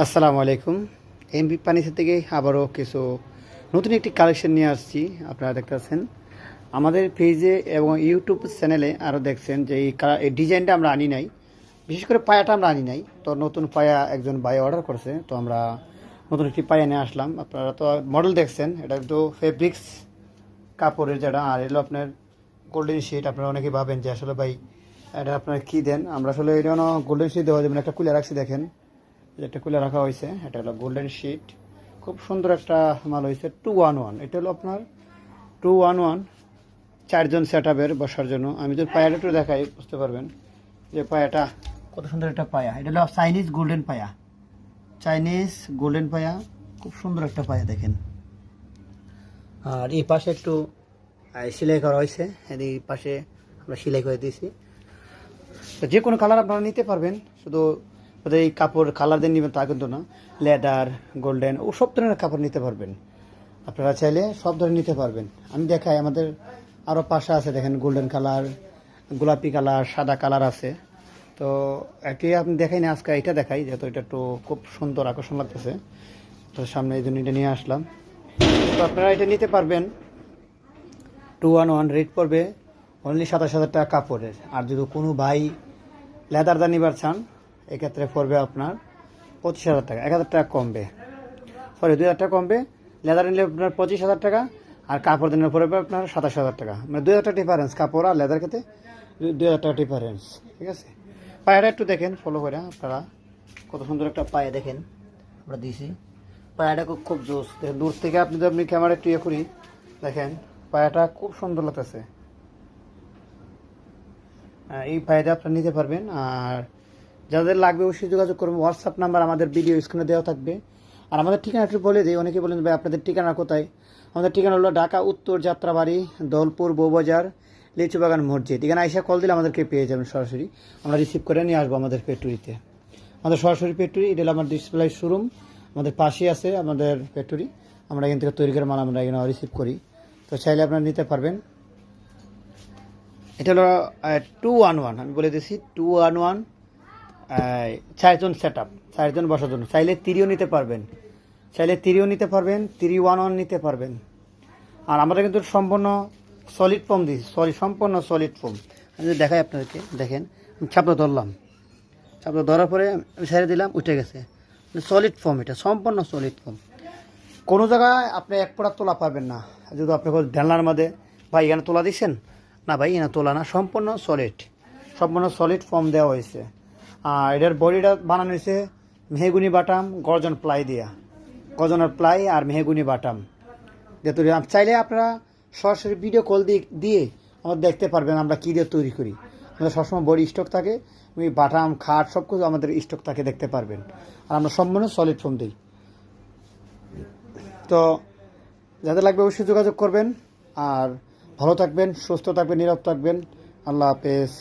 আসসালামু আলাইকুম। MB furniture থেকে আবারও কিছু নতুন একটি কালেকশন নিয়ে আসছি। আপনারা দেখতে পাচ্ছেন আমাদের পেজে এবং ইউটিউব চ্যানেলে আরও দেখছেন যে এই ডিজাইনটা আমরা আনি নাই, বিশেষ করে পায়াটা আমরা আনি নাই। তো নতুন পায়া একজন ভাই অর্ডার করছে, তো আমরা নতুন একটি পায়া নিয়ে আসলাম। আপনারা তো মডেল দেখছেন, এটা কিন্তু ফেব্রিক্স কাপড়ের যেটা, আর এলো আপনার গোল্ডেন শিট। আপনারা অনেকে ভাবেন যে আসলে ভাই এটা আপনারা কী দেন, আমরা আসলে এটা গোল্ডেন শিট দেওয়া যাবে না। একটা খুলে রাখছি, দেখেন একটা খুলে রাখা হয়েছে, এটা হলো গোল্ডেন শিট। খুব সুন্দর একটা মাল হয়েছে, 2-1-1। এটা হলো আপনার 2-1-1, চারজন সেট আপের বসার জন্য। আমি যদি পায়াটা একটু দেখাই বুঝতে পারবেন যে পায়াটা কত সুন্দর একটা পায়া। এটা হলো চাইনিজ গোল্ডেন পায়া, চাইনিজ গোল্ডেন পায়া, খুব সুন্দর একটা পায়া দেখেন। আর এই পাশে একটু সেলাই করা হয়েছে, এই পাশে আমরা সেলাই করে দিয়েছি। তো যে কোনো কালার আপনারা নিতে পারবেন, শুধু এই কাপড় কালার দিয়ে নেবেন তা কিন্তু না, লেদার গোল্ডেন ও সব ধরনের কাপড় নিতে পারবেন। আপনারা চাইলে সব ধরনের নিতে পারবেন। আমি দেখাই, আমাদের আরও পাশে আছে দেখেন, গোল্ডেন কালার, গোলাপি কালার, সাদা কালার আছে। তো একটি আপনি দেখাই না, আজকে এটা দেখাই, যেহেতু এটা একটু খুব সুন্দর আকর্ষণ লাগতেছে, তো সামনে এই জন্য এটা নিয়ে আসলাম। তো আপনারা এটা নিতে পারবেন। 2-1-1 রেট পড়বে অনলি 27,000 টাকা কাপড়ের। আর যদি কোনো ভাই লেদার দা নিবার চান, এক্ষেত্রে পড়বে আপনার 25,000 টাকা, 1,000 টাকা কমবে, সরি 2,000 টাকা কমবে। লেদার নিলে আপনার 25,000 টাকা, আর কাপড় দিনের পড়বে আপনার 27,000 টাকা, মানে 2,000 টাকা ডিফারেন্স কাপড় আর লেদার ক্ষেত্রে, 2,000 টাকা ডিফারেন্স। ঠিক আছে, পায়েটা একটু দেখেন ফলো করে আপনারা, কত সুন্দর একটা পায়ে দেখেন আমরা দিয়েছি। পায়াটা খুব খুব জোস দেখেন, দূর থেকে আপনি যদি আপনি ক্যামেরা একটু ইয়ে করি দেখেন, পায়াটা খুব সুন্দর লাগতেছে। এই পায়টা আপনারা নিতে পারবেন। আর যাদের লাগবে অবশ্যই যোগাযোগ করবেন। হোয়াটসঅ্যাপ নাম্বার আমাদের ভিডিও স্ক্রিনে দেওয়া থাকবে। আর আমাদের ঠিকানা একটু বলে দিই, অনেকে বলেন ভাই আপনাদের ঠিকানা কোথায়। আমাদের ঠিকানা হলো ঢাকা উত্তর যাত্রাবাড়ি, দৌলপুর, বউবাজার, লিচুবাগান মসজিদ। এখানে আইসা কল দিলে আমাদেরকে পেয়ে যাবেন সরাসরি, আমরা রিসিভ করে নিয়ে আসবো আমাদের ফ্যাক্টরিতে। আমাদের সরাসরি ফ্যাক্টরি, এটা হলো আমার ডিসপ্লে শোরুম, আমাদের পাশেই আছে আমাদের ফ্যাক্টরি। আমরা এখান থেকে তৈরি করে মাল আমরা এখানে রিসিভ করি, তো চাইলে আপনারা নিতে পারবেন। এটা হলো 2-1-1, আমি বলে দিচ্ছি 2-1-1, চারজন সেট আপ, চারজন বসার জন্য। চাইলে তিরিও নিতে পারবেন, চাইলে তিরিও নিতে পারবেন, 3-1-1 নিতে পারবেন। আর আমাদের কিন্তু সম্পূর্ণ সলিড ফোম দিই, সম্পূর্ণ সলিড ফোম। আমি যদি দেখাই আপনাদেরকে, দেখেন ছাপটা ধরলাম, ছাপটা ধরার পরে আমি ছেড়ে দিলাম, উঠে গেছে। সলিড ফোম, এটা সম্পূর্ণ সলিড ফোম। কোনো জায়গায় আপনি এক ফোঁটা তোলা পাবেন না। যদি আপনি ঢেলনার মধ্যে ভাই এখানে তোলা দিচ্ছেন, না ভাই এখানে তোলা না, সম্পূর্ণ সলিড, সম্পূর্ণ সলিড ফর্ম দেওয়া হয়েছে। আর এটার বডিটা বানানো হয়েছে মেহগুনি বাটাম, গর্জন প্লাই দিয়া, গর্জনের প্লাই আর মেহগুনি বাটাম দিয়ে তৈরি। চাইলে আপনারা সরাসরি ভিডিও কল দিয়ে আমরা দেখতে পারবেন আমরা কী দিয়ে তৈরি করি। আমাদের সবসময় বডি স্টক থাকে, বাটাম খাট সব কিছু আমাদের স্টক থাকে, দেখতে পারবেন। আর আমরা সম্পূর্ণ সলিড ফর্ম দিই। তো যাদের লাগবে অবশ্যই যোগাযোগ করবেন। আর ভালো থাকবেন, সুস্থ থাকবেন, নীরব থাকবেন। আল্লাহ হাফেজ।